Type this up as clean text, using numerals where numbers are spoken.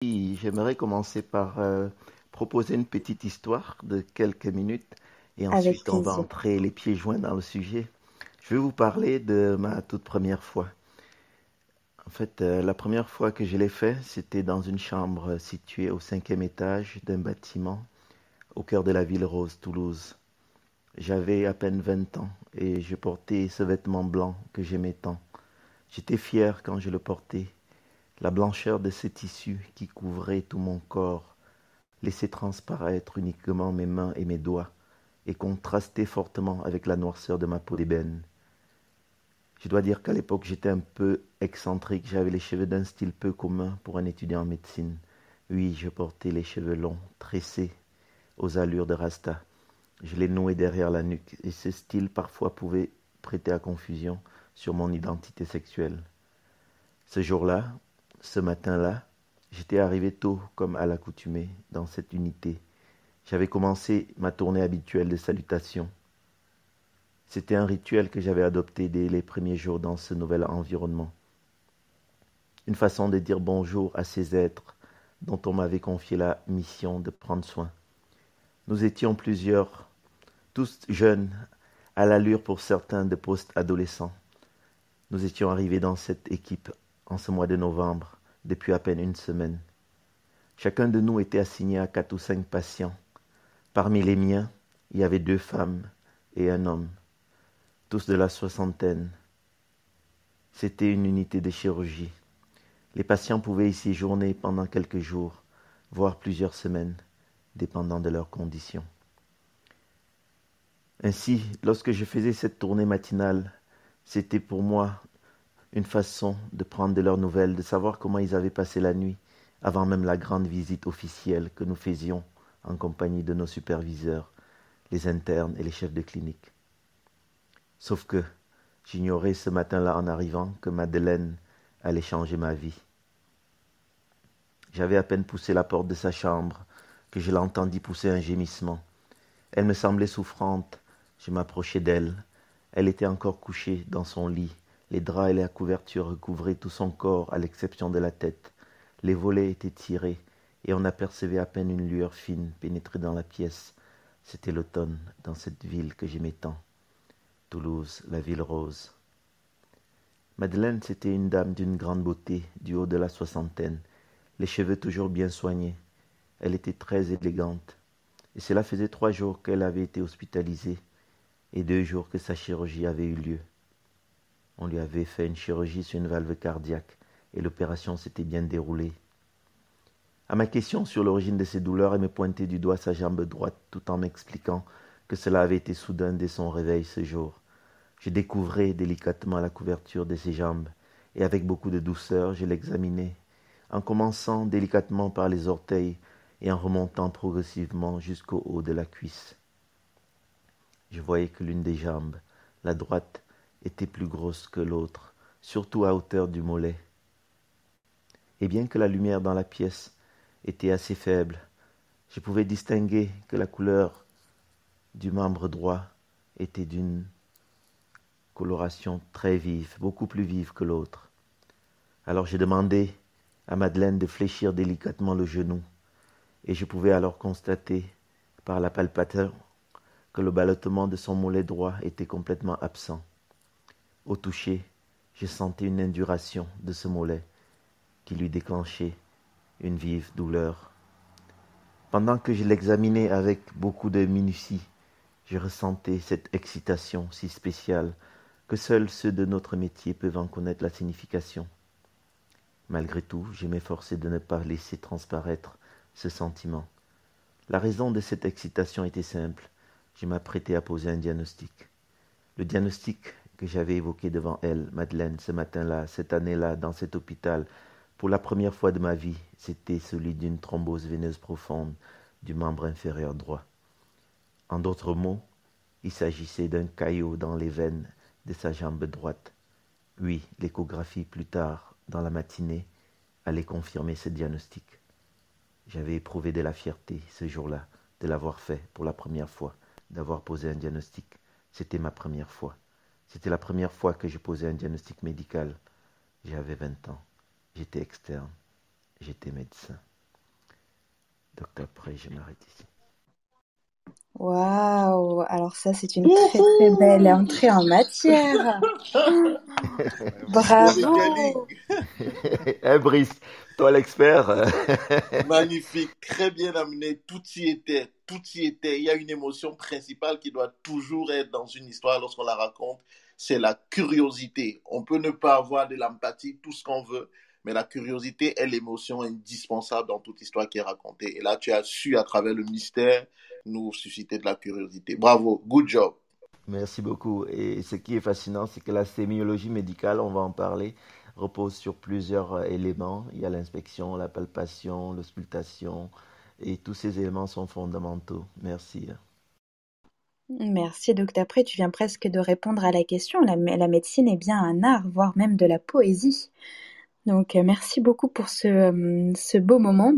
Oui, j'aimerais commencer par proposer une petite histoire de quelques minutes et Avec ensuite on va plaisir. entrer les pieds joints dans le sujet. Je vais vous parler de ma toute première fois. En fait, la première fois que je l'ai fait, c'était dans une chambre située au cinquième étage d'un bâtiment au cœur de la ville rose, Toulouse. J'avais à peine 20 ans et je portais ce vêtement blanc que j'aimais tant. J'étais fier quand je le portais. La blancheur de ce tissu qui couvrait tout mon corps laissait transparaître uniquement mes mains et mes doigts, et contrastait fortement avec la noirceur de ma peau d'ébène. Je dois dire qu'à l'époque j'étais un peu excentrique, j'avais les cheveux d'un style peu commun pour un étudiant en médecine. Oui, je portais les cheveux longs, tressés, aux allures de rasta. Je les nouais derrière la nuque, et ce style parfois pouvait prêter à confusion sur mon identité sexuelle. Ce jour-là, ce matin-là, j'étais arrivé tôt comme à l'accoutumée dans cette unité. J'avais commencé ma tournée habituelle de salutation. C'était un rituel que j'avais adopté dès les premiers jours dans ce nouvel environnement. Une façon de dire bonjour à ces êtres dont on m'avait confié la mission de prendre soin. Nous étions plusieurs, tous jeunes, à l'allure pour certains de post-adolescents. Nous étions arrivés dans cette équipe en ce mois de novembre, depuis à peine une semaine. Chacun de nous était assigné à 4 ou 5 patients. Parmi les miens, il y avait 2 femmes et un homme, tous de la soixantaine. C'était une unité de chirurgie. Les patients pouvaient y séjourner pendant quelques jours, voire plusieurs semaines, dépendant de leurs conditions. Ainsi, lorsque je faisais cette tournée matinale, c'était pour moi une façon de prendre de leurs nouvelles, de savoir comment ils avaient passé la nuit, avant même la grande visite officielle que nous faisions en compagnie de nos superviseurs, les internes et les chefs de clinique. Sauf que j'ignorais ce matin-là en arrivant que Madeleine allait changer ma vie. J'avais à peine poussé la porte de sa chambre que je l'entendis pousser un gémissement. Elle me semblait souffrante. Je m'approchai d'elle. Elle était encore couchée dans son lit. Les draps et la couverture recouvraient tout son corps à l'exception de la tête. Les volets étaient tirés et on apercevait à peine une lueur fine pénétrer dans la pièce. C'était l'automne dans cette ville que j'aimais tant. Toulouse, la ville rose. Madeleine, c'était une dame d'une grande beauté, du haut de la soixantaine, les cheveux toujours bien soignés. Elle était très élégante, et cela faisait 3 jours qu'elle avait été hospitalisée, et 2 jours que sa chirurgie avait eu lieu. On lui avait fait une chirurgie sur une valve cardiaque, et l'opération s'était bien déroulée. À ma question sur l'origine de ses douleurs, elle me pointait du doigt sa jambe droite, tout en m'expliquant que cela avait été soudain dès son réveil ce jour. Je découvrais délicatement la couverture de ses jambes, et avec beaucoup de douceur, je l'examinais, en commençant délicatement par les orteils et en remontant progressivement jusqu'au haut de la cuisse. Je voyais que l'une des jambes, la droite, était plus grosse que l'autre, surtout à hauteur du mollet. Et bien que la lumière dans la pièce était assez faible, je pouvais distinguer que la couleur du membre droit était d'une coloration très vive, beaucoup plus vive que l'autre. Alors j'ai demandé à Madeleine de fléchir délicatement le genou, et je pouvais alors constater, par la palpation, que le ballottement de son mollet droit était complètement absent. Au toucher, je sentais une induration de ce mollet qui lui déclenchait une vive douleur. Pendant que je l'examinais avec beaucoup de minutie, je ressentais cette excitation si spéciale que seuls ceux de notre métier peuvent en connaître la signification. Malgré tout, je m'efforçais de ne pas laisser transparaître ce sentiment. La raison de cette excitation était simple. Je m'apprêtais à poser un diagnostic. Le diagnostic que j'avais évoqué devant elle, Madeleine, ce matin-là, cette année-là, dans cet hôpital, pour la première fois de ma vie, c'était celui d'une thrombose veineuse profonde du membre inférieur droit. En d'autres mots, il s'agissait d'un caillot dans les veines de sa jambe droite. Oui, l'échographie plus tard, dans la matinée, allait confirmer ce diagnostic. J'avais éprouvé de la fierté ce jour-là de l'avoir fait pour la première fois, d'avoir posé un diagnostic. C'était ma première fois. C'était la première fois que je posais un diagnostic médical. J'avais 20 ans. J'étais externe. J'étais médecin. Docteur Pré, je m'arrête ici. Waouh! Alors ça, c'est une très très belle entrée en matière. Bravo! Brice, toi l'expert. Magnifique, très bien amené, tout y était, tout y était. Il y a une émotion principale qui doit toujours être dans une histoire lorsqu'on la raconte, c'est la curiosité. On peut ne pas avoir de l'empathie, tout ce qu'on veut, mais la curiosité est l'émotion indispensable dans toute histoire qui est racontée. Et là, tu as su, à travers le mystère, nous susciter de la curiosité. Bravo, good job. Merci beaucoup. Et ce qui est fascinant, c'est que la sémiologie médicale, on va en parler, repose sur plusieurs éléments. Il y a l'inspection, la palpation, l'auscultation, et tous ces éléments sont fondamentaux. Merci. Merci, docteur Pré. Tu viens presque de répondre à la question. La médecine est bien un art, voire même de la poésie. Donc, merci beaucoup pour ce beau moment.